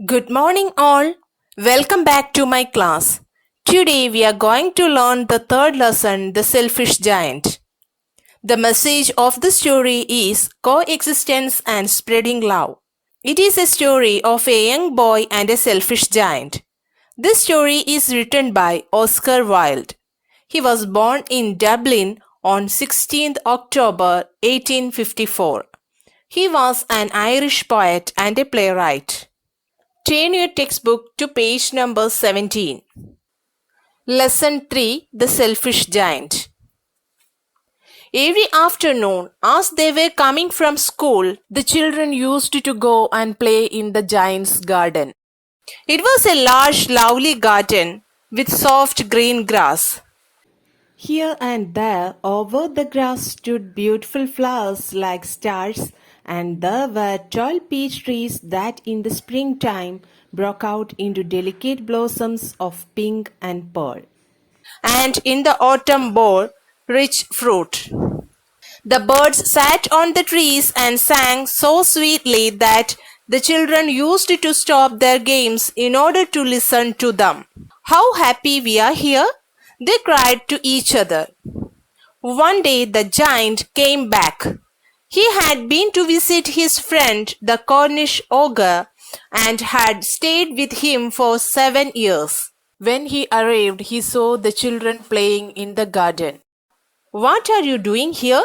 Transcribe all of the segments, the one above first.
Good morning, all. Welcome back to my class. Today we are going to learn the third lesson, The Selfish Giant. The message of the story is coexistence and spreading love. It is a story of a young boy and a selfish giant. This story is written by Oscar Wilde. He was born in Dublin on 16th October 1854. He was an Irish poet and a playwright. Turn your textbook to page number 17. Lesson 3, The Selfish Giant. Every afternoon, as they were coming from school, the children used to go and play in the giant's garden. It was a large, lovely garden with soft green grass. Here and there over the grass stood beautiful flowers like stars, and there were tall peach trees that in the springtime broke out into delicate blossoms of pink and pearl. And in the autumn bore rich fruit. The birds sat on the trees and sang so sweetly that the children used to stop their games in order to listen to them. How happy we are here! They cried to each other. One day the giant came back. He had been to visit his friend the Cornish ogre and had stayed with him for 7 years. When he arrived, he saw the children playing in the garden. "What are you doing here?"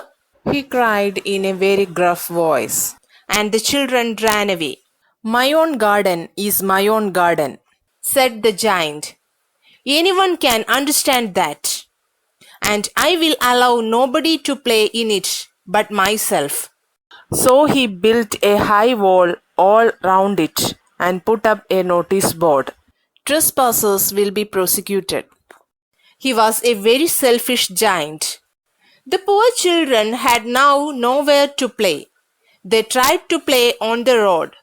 he cried in a very gruff voice, and the children ran away. "My own garden is my own garden," said the giant. "Anyone can understand that, and I will allow nobody to play in it but myself." So he built a high wall all round it and put up a notice board. "Trespassers will be prosecuted." He was a very selfish giant. The poor children had now nowhere to play. They tried to play on the road,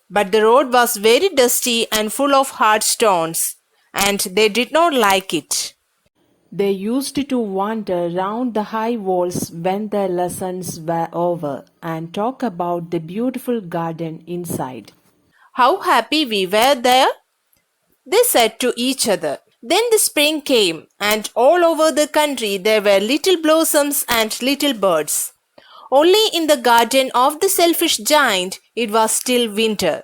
but the road was very dusty and full of hard stones, and they did not like it. They used to wander round the high walls when their lessons were over and talk about the beautiful garden inside. "How happy we were there," they said to each other. Then the spring came, and all over the country there were little blossoms and little birds. Only in the garden of the selfish giant it was still winter.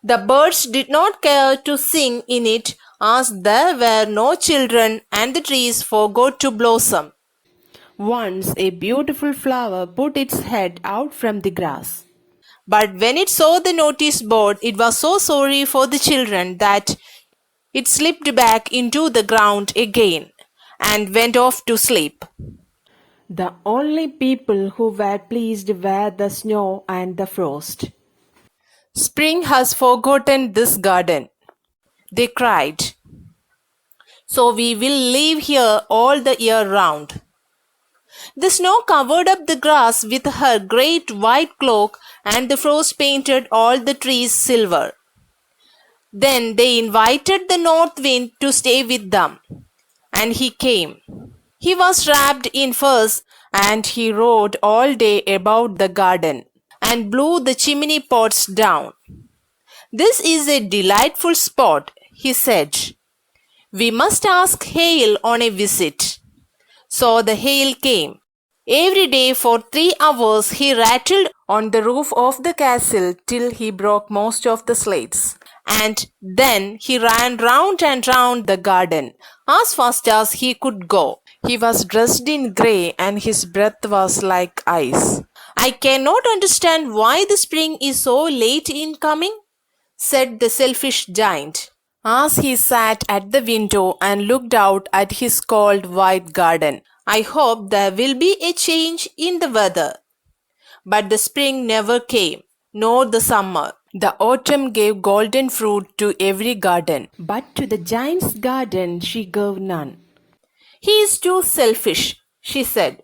The birds did not care to sing in it, as there were no children and the trees forgot to blossom. Once a beautiful flower put its head out from the grass. But when it saw the notice board, it was so sorry for the children that it slipped back into the ground again and went off to sleep. The only people who were pleased were the snow and the frost. "Spring has forgotten this garden," they cried. "So we will live here all the year round." The snow covered up the grass with her great white cloak, and the frost painted all the trees silver. Then they invited the north wind to stay with them, and he came. He was wrapped in furs, and he rode all day about the garden and blew the chimney pots down. "This is a delightful spot," he said. "We must ask Hail on a visit." So the hail came. Every day for 3 hours he rattled on the roof of the castle till he broke most of the slates. And then he ran round and round the garden as fast as he could go. He was dressed in grey and his breath was like ice. "I cannot understand why the spring is so late in coming," said the selfish giant, as he sat at the window and looked out at his cold white garden. "I hope there will be a change in the weather." But the spring never came, nor the summer. The autumn gave golden fruit to every garden, but to the giant's garden she gave none. "He is too selfish," she said.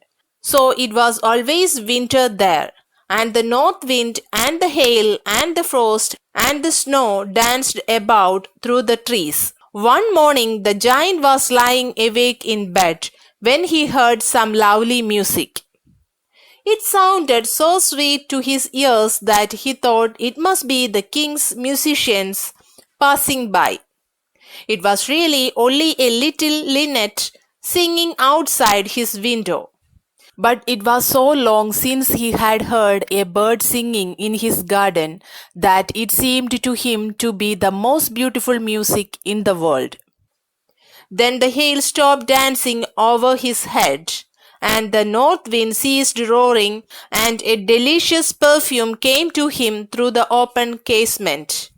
So it was always winter there, and the north wind and the hail and the frost and the snow danced about through the trees. One morning the giant was lying awake in bed when he heard some lovely music. It sounded so sweet to his ears that he thought it must be the king's musicians passing by. It was really only a little linnet singing outside his window. But it was so long since he had heard a bird singing in his garden that it seemed to him to be the most beautiful music in the world. Then the hail stopped dancing over his head, and the north wind ceased roaring, and a delicious perfume came to him through the open casement.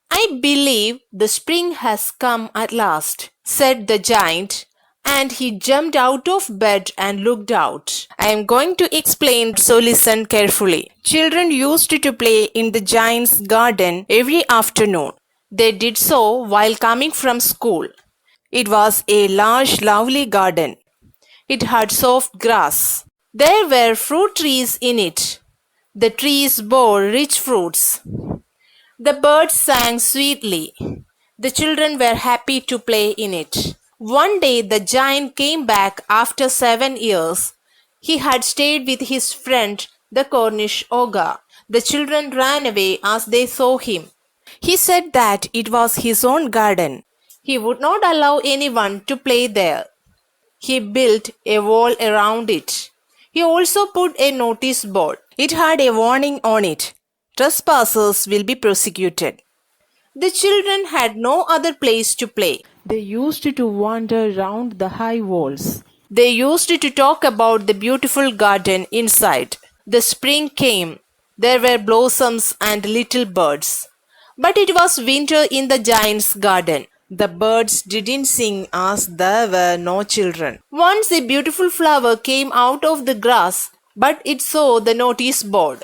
I believe the spring has come at last, said the giant, and he jumped out of bed and looked out. I am going to explain, so listen carefully. Children used to play in the giant's garden every afternoon. They did so while coming from school. It was a large, lovely garden. It had soft grass. There were fruit trees in it. The trees bore rich fruits. The birds sang sweetly. The children were happy to play in it. One day the giant came back after 7 years. He had stayed with his friend, the Cornish ogre. The children ran away as they saw him. He said that it was his own garden. He would not allow anyone to play there. He built a wall around it. He also put a notice board. It had a warning on it. Trespassers will be prosecuted. The children had no other place to play. They used to wander round the high walls. They used to talk about the beautiful garden inside. The spring came. There were blossoms and little birds. But it was winter in the giant's garden. The birds didn't sing as there were no children. Once a beautiful flower came out of the grass, but it saw the notice board.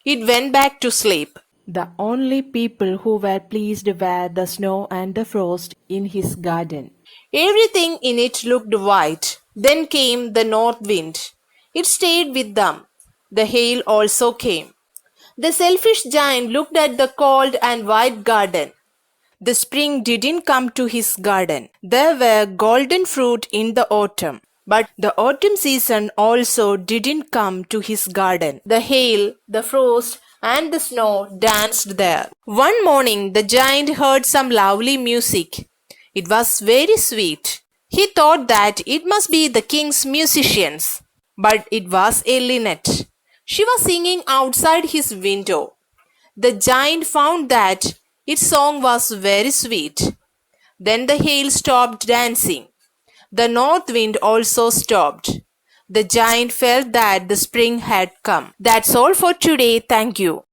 It went back to sleep. The only people who were pleased were the snow and the frost in his garden. Everything in it looked white. Then came the north wind. It stayed with them. The hail also came. The selfish giant looked at the cold and white garden. The spring didn't come to his garden. There were golden fruit in the autumn. But the autumn season also didn't come to his garden. The hail, the frost, and the snow danced there. One morning the giant heard some lovely music. It was very sweet. He thought that it must be the king's musicians. But it was a linnet. She was singing outside his window. The giant found that its song was very sweet. Then the hail stopped dancing. The north wind also stopped. The giant felt that the spring had come. That's all for today. Thank you.